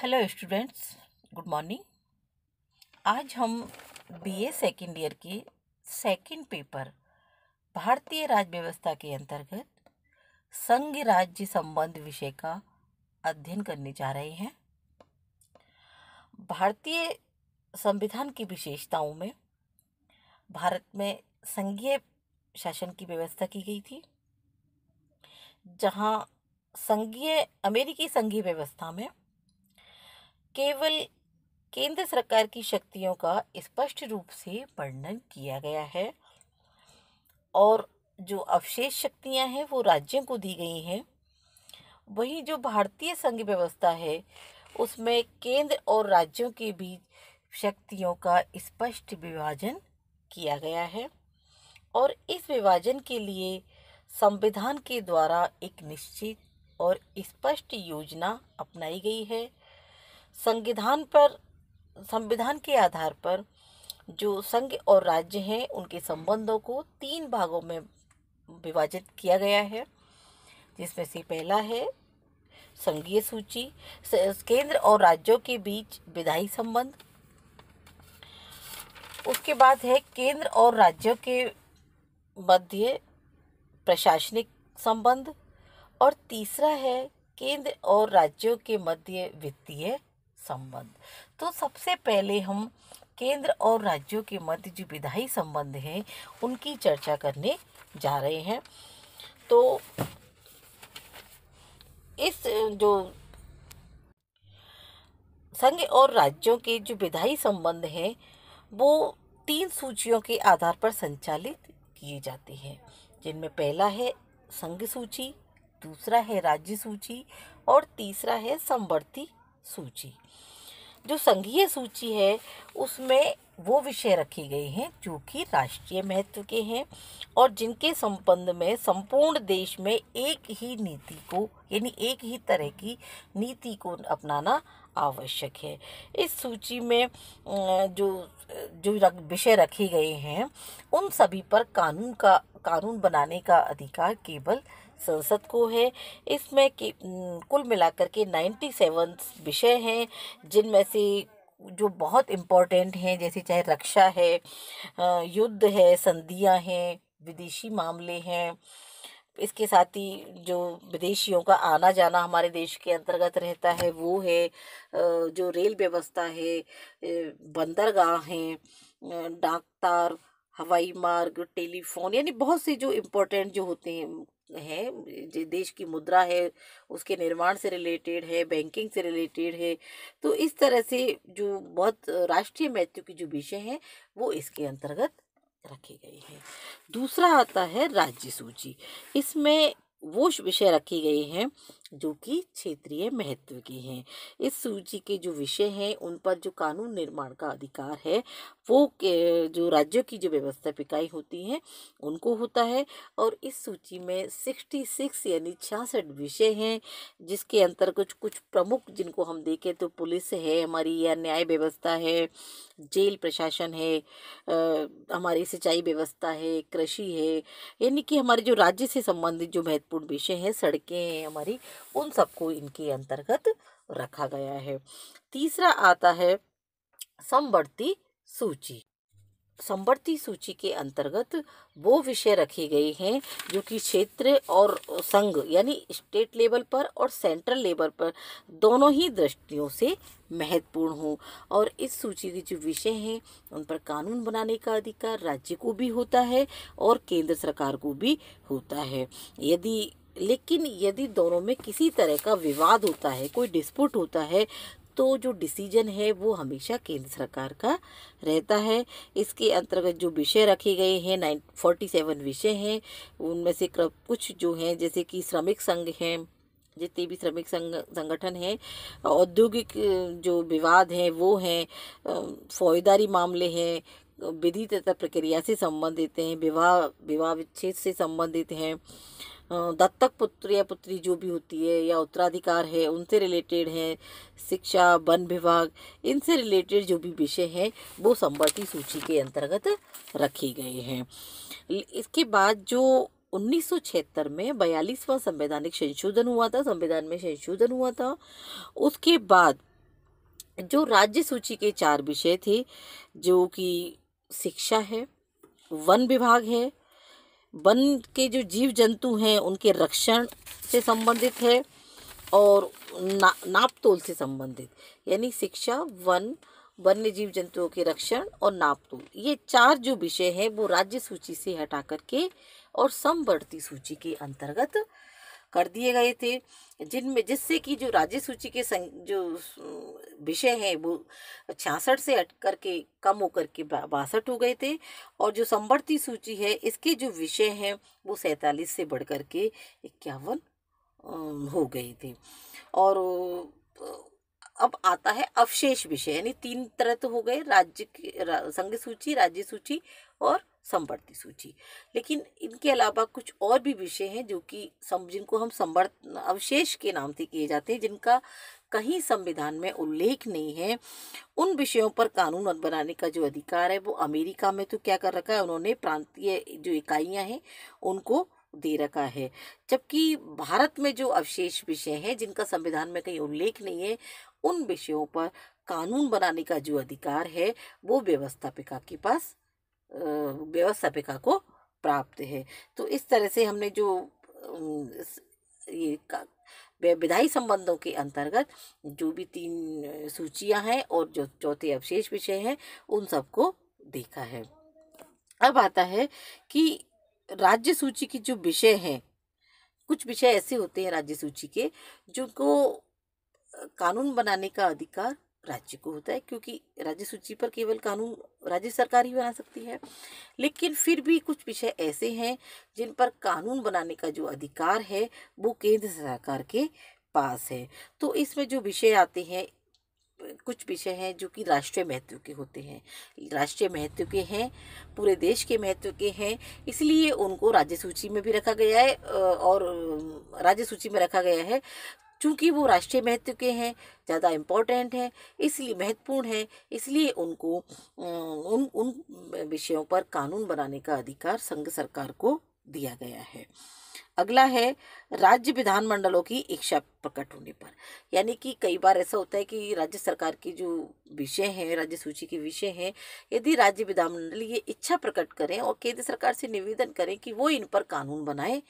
Hello students, good morning. आज हम BA second year के सेकंड पेपर भारतीय राज्य व्यवस्था के अंतर्गत संघ राज्य संबंध विषय का अध्ययन करने जा रहे हैं। भारतीय संविधान की विशेषताओं में भारत में संघीय शासन की व्यवस्था की गई थी, जहां अमेरिकी संघीय व्यवस्था में केवल केंद्र सरकार की शक्तियों का स्पष्ट रूप से वर्णन किया गया है और जो अवशेष शक्तियां हैं वो राज्यों को दी गई हैं। वहीं जो भारतीय संघ व्यवस्था है उसमें केंद्र और राज्यों के बीच शक्तियों का स्पष्ट विभाजन किया गया है और इस विभाजन के लिए संविधान के द्वारा एक निश्चित और स्पष्ट योजना अपनाई गई है। संविधान के आधार पर जो संघ और राज्य हैं उनके संबंधों को 3 भागों में विभाजित किया गया है, जिसमें से पहला है संघीय सूची, केंद्र और राज्यों के बीच विधायी संबंध। उसके बाद है केंद्र और राज्यों के मध्य प्रशासनिक संबंध और तीसरा है केंद्र और राज्यों के मध्य वित्तीय संबंध। तो सबसे पहले हम केंद्र और राज्यों के मध्य जो विधायी संबंध हैं उनकी चर्चा करने जा रहे हैं। तो इस जो संघ और राज्यों के जो विधायी संबंध हैं वो 3 सूचियों के आधार पर संचालित किए जाते हैं, जिनमें पहला है संघ सूची, दूसरा है राज्य सूची और तीसरा है समवर्ती सूची। जो संघीय सूची है उसमें वो विषय रखे गए हैं जो कि राष्ट्रीय महत्व के हैं और जिनके संबंध में संपूर्ण देश में एक ही नीति को यानी एक ही तरह की नीति को अपनाना आवश्यक है। इस सूची में जो जो विषय रखे गए हैं उन सभी पर कानून बनाने का अधिकार केवल संसद को है। इसमें कुल मिलाकर के 97 विषय हैं, जिनमें से जो बहुत इम्पोर्टेंट हैं जैसे चाहे रक्षा है, युद्ध है, संधियां हैं, विदेशी मामले हैं। इसके साथ ही जो विदेशियों का आना जाना हमारे देश के अंतर्गत रहता है वो है, जो रेल व्यवस्था है, बंदरगाह हैं, डाकतार, हवाई मार्ग, टेलीफोन, यानी बहुत से जो इम्पोर्टेंट जो होते हैं जो देश की मुद्रा है उसके निर्माण से रिलेटेड है, बैंकिंग से रिलेटेड है। तो इस तरह से जो बहुत राष्ट्रीय महत्व की जो विषय हैं वो इसके अंतर्गत रखे गए हैं। दूसरा आता है राज्य सूची। इसमें वो विषय रखे गए हैं जो कि क्षेत्रीय महत्व के हैं। इस सूची के जो विषय हैं उन पर जो कानून निर्माण का अधिकार है वो जो राज्यों की जो व्यवस्थापिकाएं होती हैं उनको होता है और इस सूची में 66 यानी 66 विषय हैं, जिसके अंतर्गत कुछ प्रमुख जिनको हम देखें तो पुलिस है हमारी, या न्याय व्यवस्था है, जेल प्रशासन है, हमारी सिंचाई व्यवस्था है, कृषि है, यानी कि हमारे जो राज्य से संबंधित जो महत्वपूर्ण विषय हैं, सड़कें हैं हमारी, उन सबको इनके अंतर्गत रखा गया है। तीसरा आता है समवर्ती सूची। समवर्ती सूची के अंतर्गत वो विषय रखे गए हैं जो कि क्षेत्र और संघ यानी स्टेट लेवल पर और सेंट्रल लेवल पर दोनों ही दृष्टियों से महत्वपूर्ण हो और इस सूची के जो विषय हैं उन पर कानून बनाने का अधिकार राज्य को भी होता है और केंद्र सरकार को भी होता है। लेकिन यदि दोनों में किसी तरह का विवाद होता है, कोई डिस्प्यूट होता है, तो जो डिसीजन है वो हमेशा केंद्र सरकार का रहता है। इसके अंतर्गत जो विषय रखे गए हैं 47 विषय हैं, उनमें से कुछ जो हैं जैसे कि श्रमिक संघ हैं, जितने भी श्रमिक संगठन हैं, औद्योगिक जो विवाद हैं वो हैं, फौजदारी मामले हैं, विधि तथा प्रक्रिया से संबंधित हैं, विवाह विच्छेद से संबंधित हैं, दत्तक पुत्र या पुत्री जो भी होती है या उत्तराधिकार है उनसे रिलेटेड है, शिक्षा, वन विभाग, इनसे रिलेटेड जो भी विषय हैं वो समवर्ती सूची के अंतर्गत रखे गए हैं। इसके बाद जो 1976 में 42वां संवैधानिक संशोधन हुआ था, संविधान में संशोधन हुआ था, उसके बाद जो राज्य सूची के 4 विषय थे, जो कि शिक्षा है, वन विभाग है, वन के जो जीव जंतु हैं उनके रक्षण से संबंधित है, और नाप तोल से संबंधित, यानी शिक्षा, वन, वन्य जीव जंतुओं के रक्षण और नाप तोल, ये 4 जो विषय हैं वो राज्य सूची से हटा करके और समवर्ती सूची के अंतर्गत कर दिए गए थे, जिनमें जिससे कि जो राज्य सूची के जो विषय हैं वो 66 से हट करके कम होकर के 62 हो गए थे, और जो समवर्ती सूची है इसके जो विषय हैं वो 47 से बढ़ करके 51 हो गए थे। और अब आता है अवशेष विषय, यानी 3 तरह तो हो गए, राज्य की संघ सूची, राज्य सूची और समवर्ती सूची। लेकिन इनके अलावा कुछ और भी विषय हैं जो कि जिनको हम अवशेष के नाम से किए जाते हैं, जिनका कहीं संविधान में उल्लेख नहीं है। उन विषयों पर कानून बनाने का जो अधिकार है वो अमेरिका में तो क्या कर रखा है, उन्होंने प्रांतीय जो इकाइयां हैं उनको दे रखा है, जबकि भारत में जो अवशेष विषय हैं जिनका संविधान में कहीं उल्लेख नहीं है, उन विषयों पर कानून बनाने का जो अधिकार है वो व्यवस्थापिका के पास व्यवस्थापिका को प्राप्त है। तो इस तरह से हमने जो ये विधायी संबंधों के अंतर्गत जो भी 3 सूचियां हैं और जो चौथे अवशेष विषय हैं उन सबको देखा है। अब आता है कि राज्य सूची की जो विषय हैं, कुछ विषय ऐसे होते हैं राज्य सूची के जिनको कानून बनाने का अधिकार राज्य को होता है, क्योंकि राज्य सूची पर केवल कानून राज्य सरकार ही बना सकती है। लेकिन फिर भी कुछ विषय ऐसे हैं जिन पर कानून बनाने का जो अधिकार है वो केंद्र सरकार के पास है। तो इसमें जो विषय आते हैं, कुछ विषय हैं जो कि राष्ट्रीय महत्व के होते हैं, राष्ट्रीय महत्व के हैं, पूरे देश के महत्व के हैं, इसलिए उनको राज्य सूची में भी रखा गया है। और राज्य सूची में रखा गया है चूँकि वो राष्ट्रीय महत्व के हैं, ज़्यादा इम्पोर्टेंट हैं, इसलिए महत्वपूर्ण है, इसलिए उनको उन उन विषयों पर कानून बनाने का अधिकार संघ सरकार को दिया गया है। अगला है राज्य विधानमंडलों की इच्छा प्रकट होने पर, यानी कि कई बार ऐसा होता है कि राज्य सरकार के जो विषय हैं, राज्य सूची के विषय हैं, यदि राज्य विधानमंडल ये इच्छा प्रकट करें और केंद्र सरकार से निवेदन करें कि वो इन पर कानून बनाए,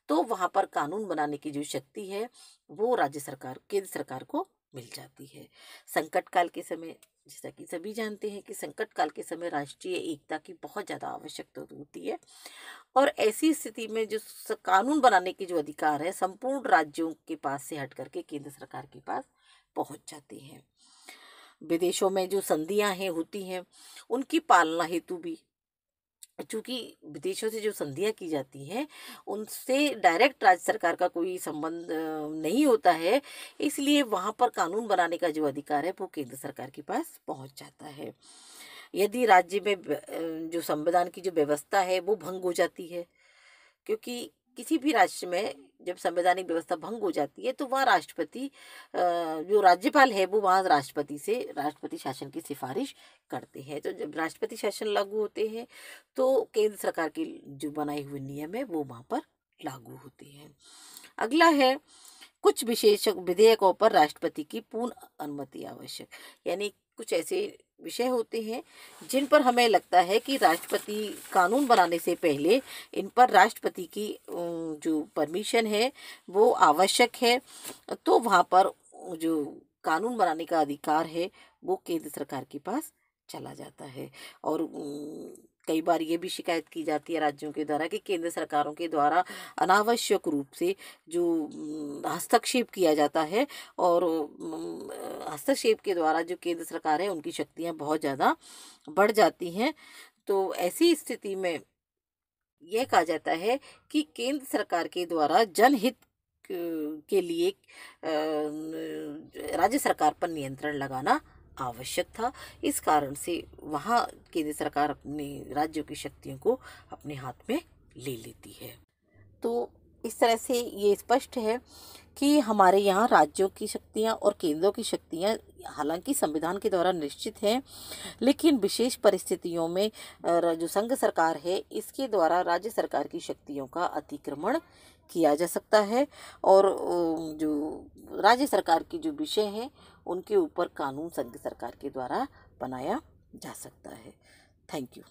तो वहाँ पर कानून बनाने की जो शक्ति है वो राज्य सरकार, केंद्र सरकार को मिल जाती है। संकट काल के समय, जैसा कि सभी जानते हैं कि संकट काल के समय राष्ट्रीय एकता की बहुत ज़्यादा आवश्यकता होती है, और ऐसी स्थिति में जो कानून बनाने के जो अधिकार है संपूर्ण राज्यों के पास से हट करके केंद्र सरकार के पास पहुंच जाते हैं। विदेशों में जो संधियां हैं होती हैं, उनकी पालना हेतु भी, चूंकि विदेशों से जो संधियां की जाती हैं उनसे डायरेक्ट राज्य सरकार का कोई संबंध नहीं होता है, इसलिए वहां पर कानून बनाने का जो अधिकार है वो केंद्र सरकार के पास पहुंच जाता है। यदि राज्य में जो संविधान की जो व्यवस्था है वो भंग हो जाती है, क्योंकि किसी भी राज्य में जब संवैधानिक व्यवस्था भंग हो जाती है तो वहाँ राष्ट्रपति जो राज्यपाल है वो वहाँ राष्ट्रपति शासन की सिफारिश करते हैं। तो जब राष्ट्रपति शासन लागू होते हैं तो केंद्र सरकार के जो बनाए हुए नियम है वो वहाँ पर लागू होते हैं। अगला है कुछ विशेष विधेयकों पर राष्ट्रपति की पूर्ण अनुमति आवश्यक, यानी कुछ ऐसे विषय होते हैं जिन पर हमें लगता है कि राष्ट्रपति कानून बनाने से पहले इन पर राष्ट्रपति की जो परमिशन है वो आवश्यक है, तो वहाँ पर जो कानून बनाने का अधिकार है वो केंद्र सरकार के पास चला जाता है। और कई बार ये भी शिकायत की जाती है राज्यों के द्वारा कि केंद्र सरकारों के द्वारा अनावश्यक रूप से जो हस्तक्षेप किया जाता है, और हस्तक्षेप के द्वारा जो केंद्र सरकार है उनकी शक्तियां बहुत ज़्यादा बढ़ जाती हैं। तो ऐसी स्थिति में यह कहा जाता है कि केंद्र सरकार के द्वारा जनहित के लिए राज्य सरकार पर नियंत्रण लगाना आवश्यक था। इस कारण से वहाँ केंद्र सरकार अपने राज्यों की शक्तियों को अपने हाथ में ले लेती है। तो इस तरह से ये स्पष्ट है कि हमारे यहाँ राज्यों की शक्तियाँ और केंद्रों की शक्तियाँ हालांकि संविधान के द्वारा निश्चित हैं, लेकिन विशेष परिस्थितियों में जो संघ सरकार है इसके द्वारा राज्य सरकार की शक्तियों का अतिक्रमण किया जा सकता है और जो राज्य सरकार की जो विषय हैं उनके ऊपर कानून संघ सरकार के द्वारा बनाया जा सकता है। Thank you.